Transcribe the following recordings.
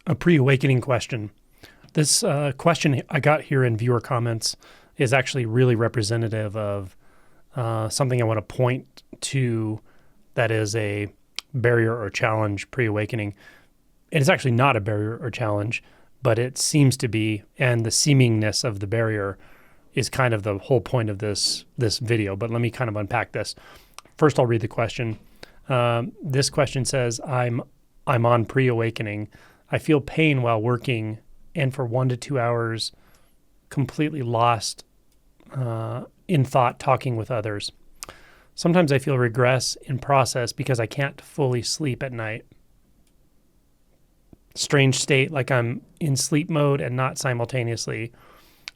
a pre-awakening question. This question I got here in viewer comments is actually really representative of something I want to point to that is a barrier or challenge pre-awakening. And it's actually not a barrier or challenge, but it seems to be, and the seemingness of the barrier is kind of the whole point of this video. But let me kind of unpack this. First, I'll read the question. This question says, I'm on pre-awakening. I feel pain while working and for 1 to 2 hours completely lost in thought talking with others. Sometimes I feel regress in process because I can't fully sleep at night. Strange state, like I'm in sleep mode and not simultaneously.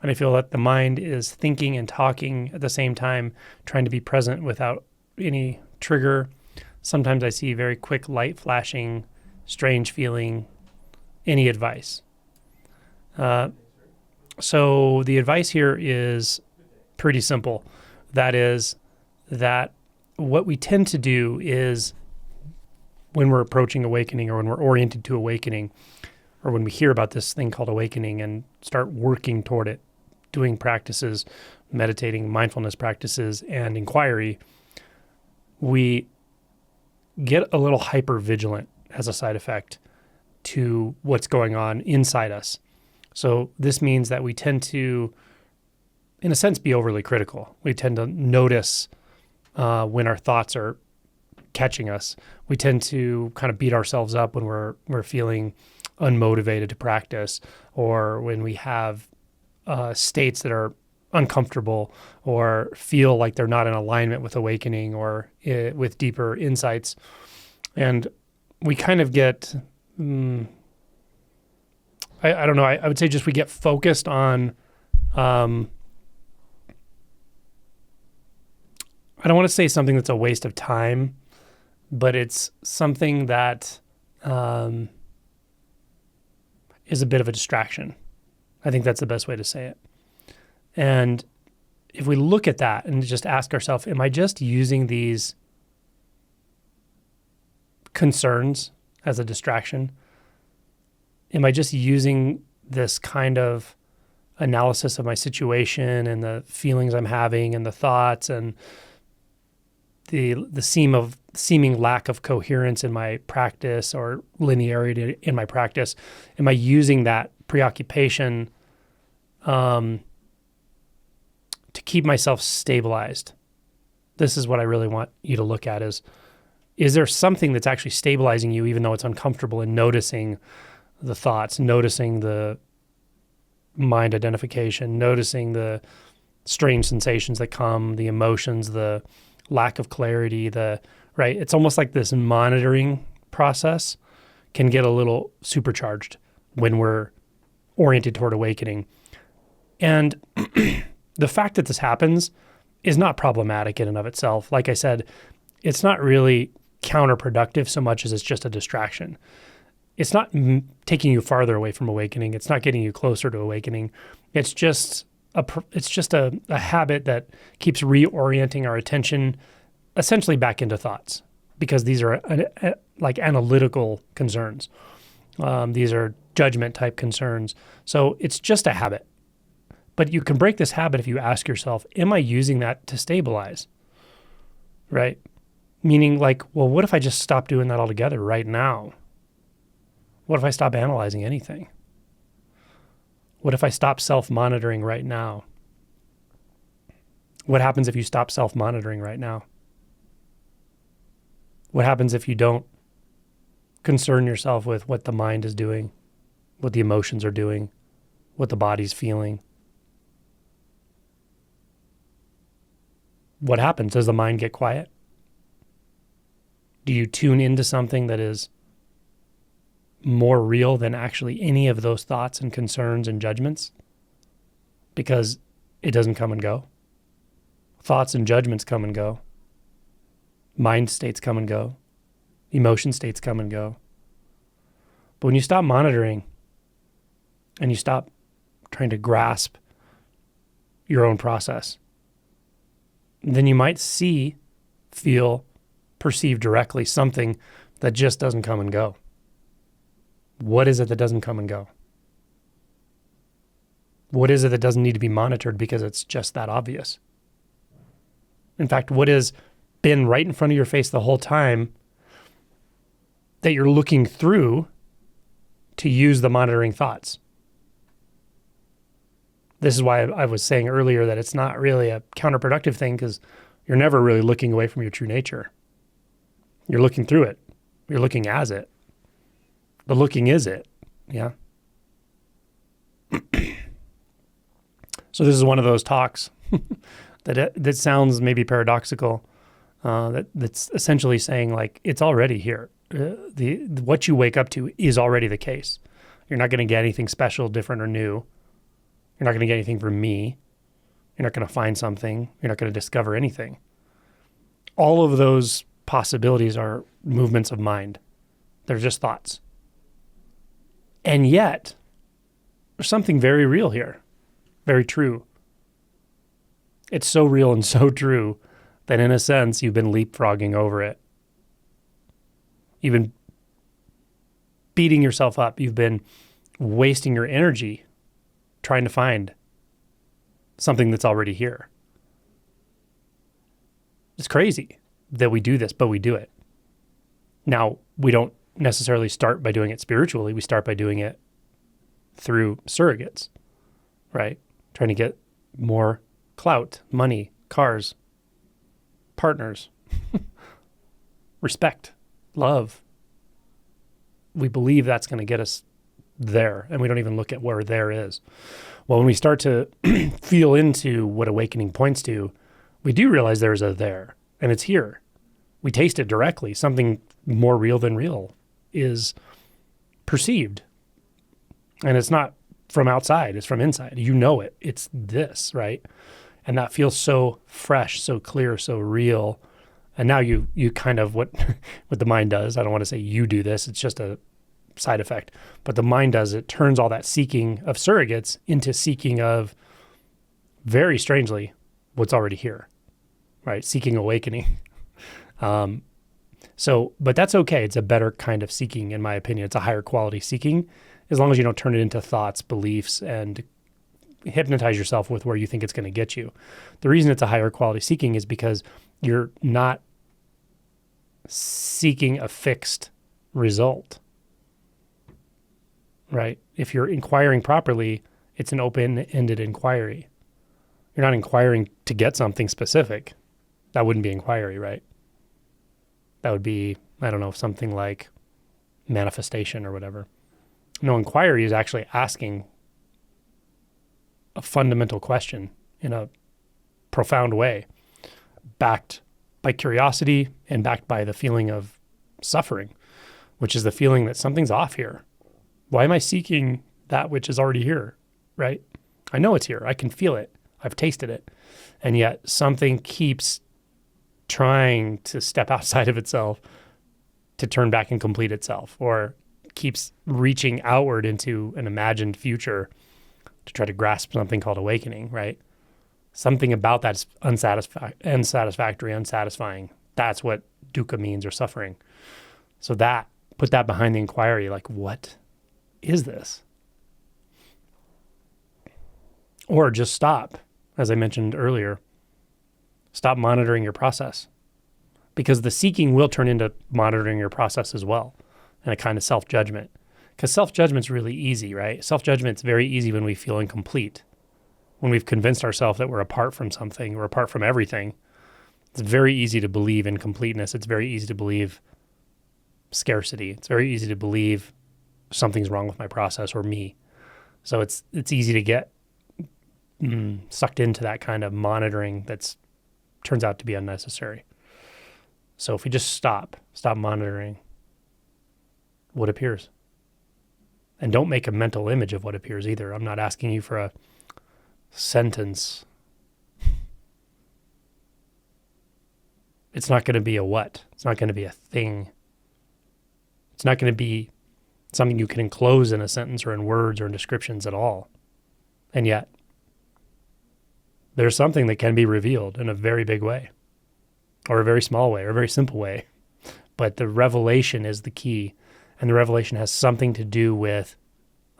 And I feel that the mind is thinking and talking at the same time, trying to be present without any trigger. Sometimes I see very quick light flashing, strange feeling. Any advice? So the advice here is pretty simple. That is that what we tend to do is when we're approaching awakening or when we're oriented to awakening or when we hear about this thing called awakening and start working toward it, doing practices, meditating, mindfulness practices, and inquiry, we get a little hypervigilant as a side effect to what's going on inside us. So this means that we tend to, in a sense, be overly critical. We tend to notice when our thoughts are catching us. We tend to kind of beat ourselves up when we're feeling unmotivated to practice, or when we have states that are uncomfortable or feel like they're not in alignment with awakening or with deeper insights. And we kind of get, I don't know, I would say just we get focused on, I don't want to say something that's a waste of time, but it's something that is a bit of a distraction. I think that's the best way to say it. And if we look at that and just ask ourselves, am I just using these concerns as a distraction? Am I just using this kind of analysis of my situation and the feelings I'm having and the thoughts and the seeming lack of coherence in my practice or linearity in my practice? Am I using that preoccupation to keep myself stabilized? This is what I really want you to look at is there something that's actually stabilizing you even though it's uncomfortable, and noticing the thoughts, noticing the mind identification, noticing the strange sensations that come, the emotions, the lack of clarity, right? It's almost like this monitoring process can get a little supercharged when we're oriented toward awakening. And the fact that this happens is not problematic in and of itself. Like I said, it's not really counterproductive so much as it's just a distraction. It's not taking you farther away from awakening. It's not getting you closer to awakening. It's just a habit that keeps reorienting our attention essentially back into thoughts, because these are like analytical concerns. These are judgment type concerns. So it's just a habit. But you can break this habit if you ask yourself, am I using that to stabilize? Right? Meaning like, well, what if I just stop doing that altogether right now? What if I stop analyzing anything? What if I stop self-monitoring right now? What happens if you stop self-monitoring right now? What happens if you don't concern yourself with what the mind is doing, what the emotions are doing, what the body's feeling? What happens? Does the mind get quiet? Do you tune into something that is more real than actually any of those thoughts and concerns and judgments? Because it doesn't come and go. Thoughts and judgments come and go. Mind states come and go. Emotion states come and go. But when you stop monitoring and you stop trying to grasp your own process, then you might see, feel, perceive directly something that just doesn't come and go. What is it that doesn't come and go? What is it that doesn't need to be monitored because it's just that obvious? In fact, what has been right in front of your face the whole time that you're looking through to use the monitoring thoughts? This is why I was saying earlier that it's not really a counterproductive thing, because you're never really looking away from your true nature. You're looking through it. You're looking as it. The looking is it. Yeah. So this is one of those talks that sounds maybe paradoxical, that's essentially saying, like, it's already here. What you wake up to is already the case. You're not going to get anything special, different, or new. You're not going to get anything from me. You're not going to find something. You're not going to discover anything. All of those possibilities are movements of mind. They're just thoughts. And yet, there's something very real here. Very true. It's so real and so true that in a sense, you've been leapfrogging over it. You've been beating yourself up. You've been wasting your energy trying to find something that's already here. It's crazy that we do this, but we do it. Now, we don't necessarily start by doing it spiritually. We start by doing it through surrogates, right? Trying to get more clout, money, cars, partners, respect, love. We believe that's going to get us there, and we don't even look at where there is. Well, when we start to feel into what awakening points to, we do realize there's a there, and it's here. We taste it directly. Something more real than real is perceived. And it's not from outside, it's from inside. You know it. It's this, right? And that feels so fresh, so clear, so real. And now you kind of, what the mind does, I don't want to say you do this, it's just a side effect, but the mind does, it turns all that seeking of surrogates into seeking of, very strangely, what's already here, right? Seeking awakening. But that's okay. It's a better kind of seeking, in my opinion. It's a higher quality seeking, as long as you don't turn it into thoughts, beliefs, and hypnotize yourself with where you think it's going to get you. The reason it's a higher quality seeking is because you're not seeking a fixed result, right? If you're inquiring properly, it's an open-ended inquiry. You're not inquiring to get something specific. That wouldn't be inquiry, right? That would be, I don't know, something like manifestation or whatever. No, inquiry is actually asking a fundamental question in a profound way, backed by curiosity and backed by the feeling of suffering, which is the feeling that something's off here. Why am I seeking that which is already here, right? I know it's here. I can feel it. I've tasted it. And yet something keeps trying to step outside of itself to turn back and complete itself, or keeps reaching outward into an imagined future to try to grasp something called awakening, right? Something about that's unsatisfactory, unsatisfying. That's what dukkha means, or suffering. So that, put that behind the inquiry, like, what is this? Or just stop, as I mentioned earlier. Stop monitoring your process, because the seeking will turn into monitoring your process as well, and a kind of self-judgment. Because self-judgment's really easy, right? Self-judgment's very easy when we feel incomplete, when we've convinced ourselves that we're apart from something, we're apart from everything. It's very easy to believe in completeness. It's very easy to believe scarcity. It's very easy to believe something's wrong with my process or me. So it's easy to get sucked into that kind of monitoring that's turns out to be unnecessary. So if we just stop monitoring what appears, and don't make a mental image of what appears either. I'm not asking you for a sentence. It's not going to be a what. It's not going to be a thing. It's not going to be something you can enclose in a sentence or in words or in descriptions at all. And yet, there's something that can be revealed in a very big way, or a very small way, or a very simple way. But the revelation is the key. And the revelation has something to do with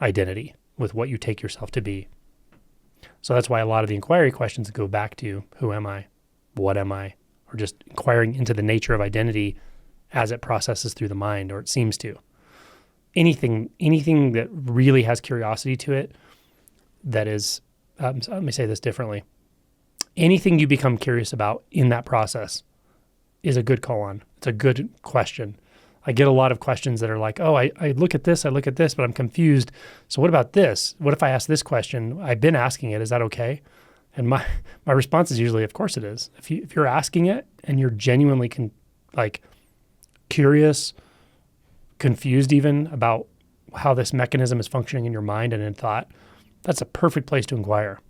identity, with what you take yourself to be. So that's why a lot of the inquiry questions go back to, who am I? What am I? Or just inquiring into the nature of identity as it processes through the mind, or it seems to. Anything that really has curiosity to it, that is, let me say this differently. Anything you become curious about in that process is a good koan. It's a good question. I get a lot of questions that are like, oh, I look at this, but I'm confused. So what about this? What if I ask this question? I've been asking it. Is that okay? And my response is usually, of course it is. If you're asking it and you're genuinely curious, confused even about how this mechanism is functioning in your mind and in thought, that's a perfect place to inquire.